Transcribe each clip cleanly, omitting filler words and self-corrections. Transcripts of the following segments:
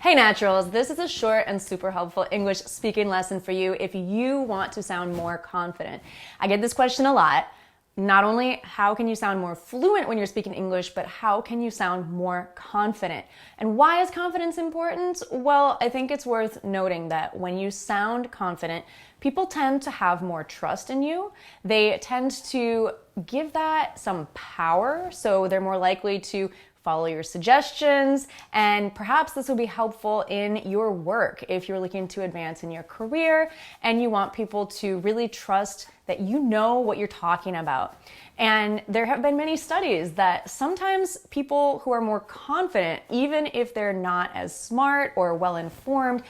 Hey Naturals, this is a short and super helpful English speaking lesson for you if you want to sound more confident. I get this question a lot. Not only how can you sound more fluent when you're speaking English, but how can you sound more confident? And why is confidence important? Well, I think it's worth noting that when you sound confident, people tend to have more trust in you. They tend to give that some power, so they're more likely to follow your suggestions, and perhaps this will be helpful in your work if you're looking to advance in your career and you want people to really trust that you know what you're talking about. And there have been many studies that sometimes people who are more confident, even if they're not as smart or well-informed,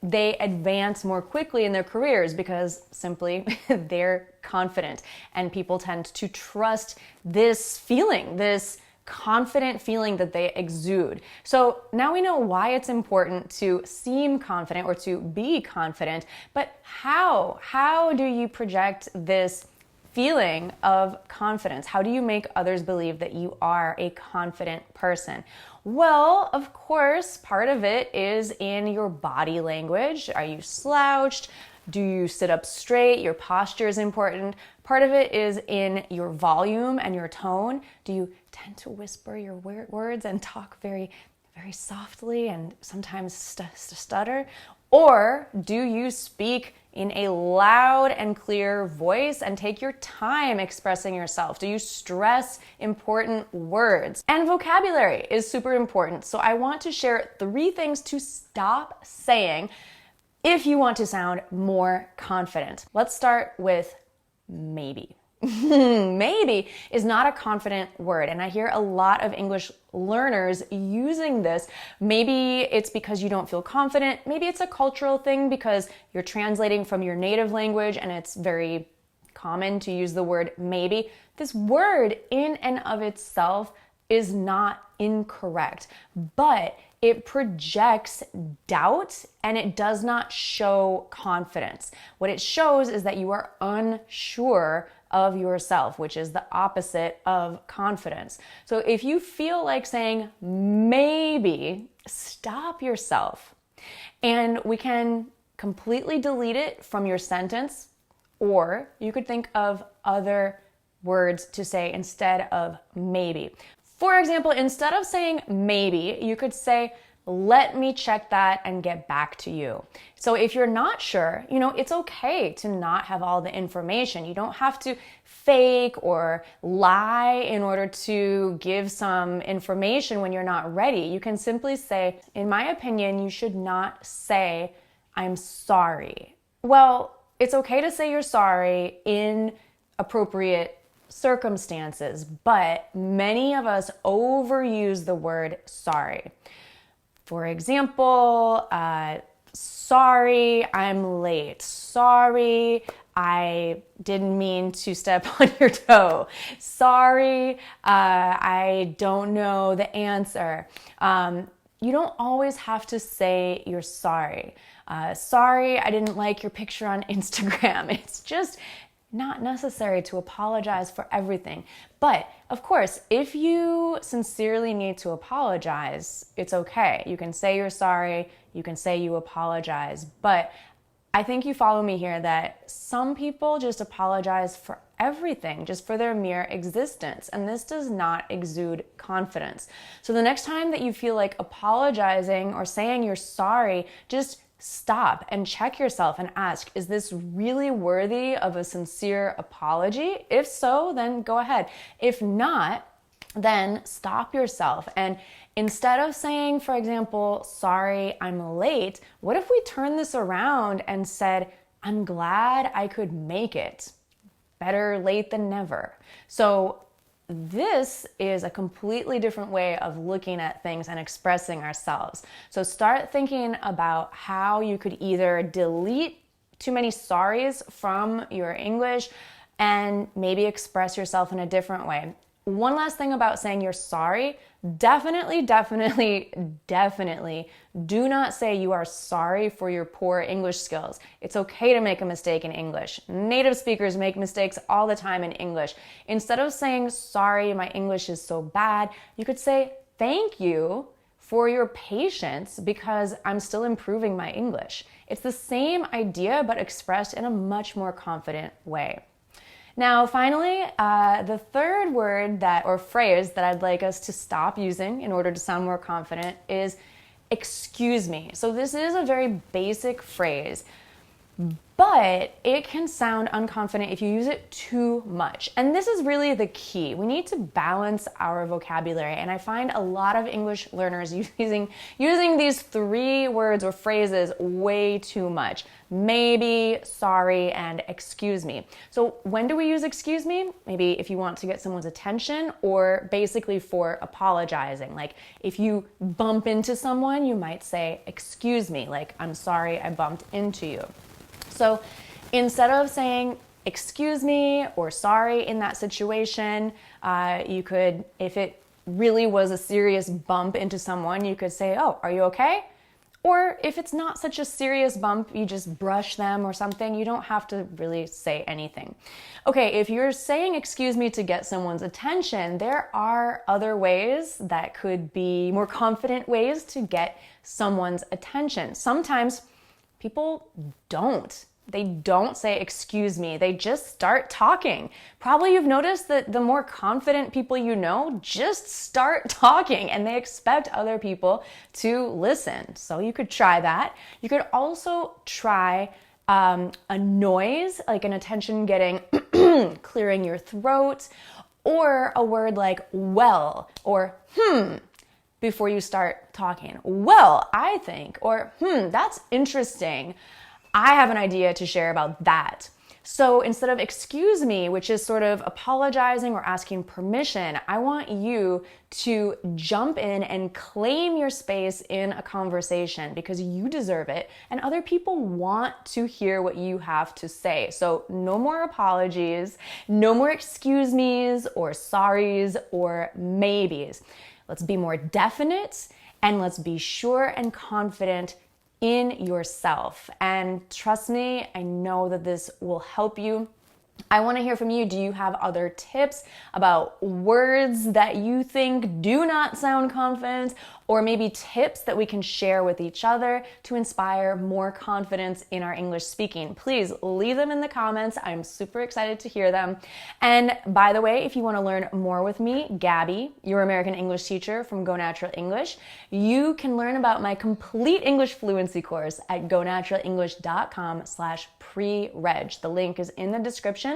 they advance more quickly in their careers because simply they're confident, and people tend to trust this feeling, this confident feeling that they exude. So now we know why it's important to seem confident or to be confident, but how? How do you project this feeling of confidence? How do you make others believe that you are a confident person? Well, of course, part of it is in your body language. Are you slouched? Do you sit up straight? Your posture is important. Part of it is in your volume and your tone. Do you tend to whisper your words and talk very, very softly and sometimes stutter? Or do you speak in a loud and clear voice and take your time expressing yourself? Do you stress important words? And vocabulary is super important. So I want to share 3 things to stop saying if you want to sound more confident. Let's start with maybe. Maybe is not a confident word, and I hear a lot of English learners using this. Maybe it's because you don't feel confident. Maybe it's a cultural thing because you're translating from your native language and it's very common to use the word maybe. This word in and of itself is not incorrect, but it projects doubt and it does not show confidence. What it shows is that you are unsure of yourself, which is the opposite of confidence. So if you feel like saying maybe, stop yourself. And we can completely delete it from your sentence, or you could think of other words to say instead of maybe. For example, instead of saying maybe, you could say, let me check that and get back to you. So if you're not sure, it's okay to not have all the information. You don't have to fake or lie in order to give some information when you're not ready. You can simply say, in my opinion, you should not say, I'm sorry. Well, it's okay to say you're sorry in appropriate circumstances, but many of us overuse the word sorry. For example, sorry, I'm late. Sorry, I didn't mean to step on your toe. Sorry, I don't know the answer. You don't always have to say you're sorry. Sorry, I didn't like your picture on Instagram. It's just not necessary to apologize for everything. But of course, if you sincerely need to apologize, it's okay. You can say you're sorry, you can say you apologize, but I think you follow me here that some people just apologize for everything, just for their mere existence, and this does not exude confidence. So the next time that you feel like apologizing or saying you're sorry, just stop and check yourself and ask, is this really worthy of a sincere apology? If so, then go ahead. If not, then stop yourself. And instead of saying, for example, sorry, I'm late, what if we turn this around and said, I'm glad I could make it. Better late than never. So this is a completely different way of looking at things and expressing ourselves. So start thinking about how you could either delete too many sorries from your English and maybe express yourself in a different way. One last thing about saying you're sorry, definitely do not say you are sorry for your poor English skills. It's okay to make a mistake in English. Native speakers make mistakes all the time in English. Instead of saying, sorry, my English is so bad, you could say, thank you for your patience because I'm still improving my English. It's the same idea, but expressed in a much more confident way. Now, finally, the third word or phrase that I'd like us to stop using in order to sound more confident is excuse me. So this is a very basic phrase, but it can sound unconfident if you use it too much. And this is really the key. We need to balance our vocabulary. And I find a lot of English learners using these three words or phrases way too much. Maybe, sorry, and excuse me. So when do we use excuse me? Maybe if you want to get someone's attention, or basically for apologizing. Like if you bump into someone, you might say, excuse me, like I'm sorry I bumped into you. So instead of saying excuse me or sorry in that situation, you could, if it really was a serious bump into someone, you could say, oh, are you okay? Or if it's not such a serious bump, you just brush them or something. You don't have to really say anything. Okay, if you're saying excuse me to get someone's attention, there are other ways that could be more confident ways to get someone's attention. Sometimes people don't. They don't say excuse me. They just start talking. Probably you've noticed that the more confident people you know just start talking and they expect other people to listen. So you could try that. You could also try a noise, like an attention getting, clearing your throat, or a word like well or before you start talking. Well, I think, or that's interesting. I have an idea to share about that. So instead of excuse me, which is sort of apologizing or asking permission, I want you to jump in and claim your space in a conversation because you deserve it and other people want to hear what you have to say. So no more apologies, no more excuse me's or sorry's or maybes. Let's be more definite and let's be sure and confident in yourself. And trust me, I know that this will help you. I want to hear from you. Do you have other tips about words that you think do not sound confident, or maybe tips that we can share with each other to inspire more confidence in our English speaking? Please leave them in the comments. I'm super excited to hear them. And by the way, if you want to learn more with me, Gabby, your American English teacher from Go Natural English, you can learn about my complete English fluency course at gonaturalenglish.com/pre-reg. The link is in the description.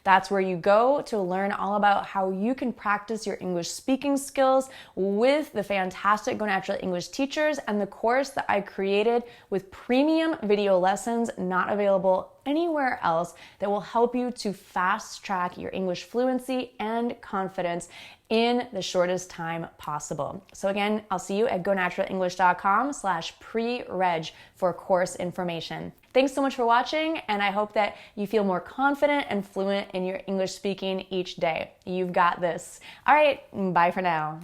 That's where you go to learn all about how you can practice your English speaking skills with the fantastic Go Natural English teachers and the course that I created with premium video lessons not available anywhere else that will help you to fast track your English fluency and confidence in the shortest time possible. So again, I'll see you at gonaturalenglish.com/pre-reg for course information. Thanks so much for watching, and I hope that you feel more confident and fluent in your English speaking each day. You've got this. All right, bye for now.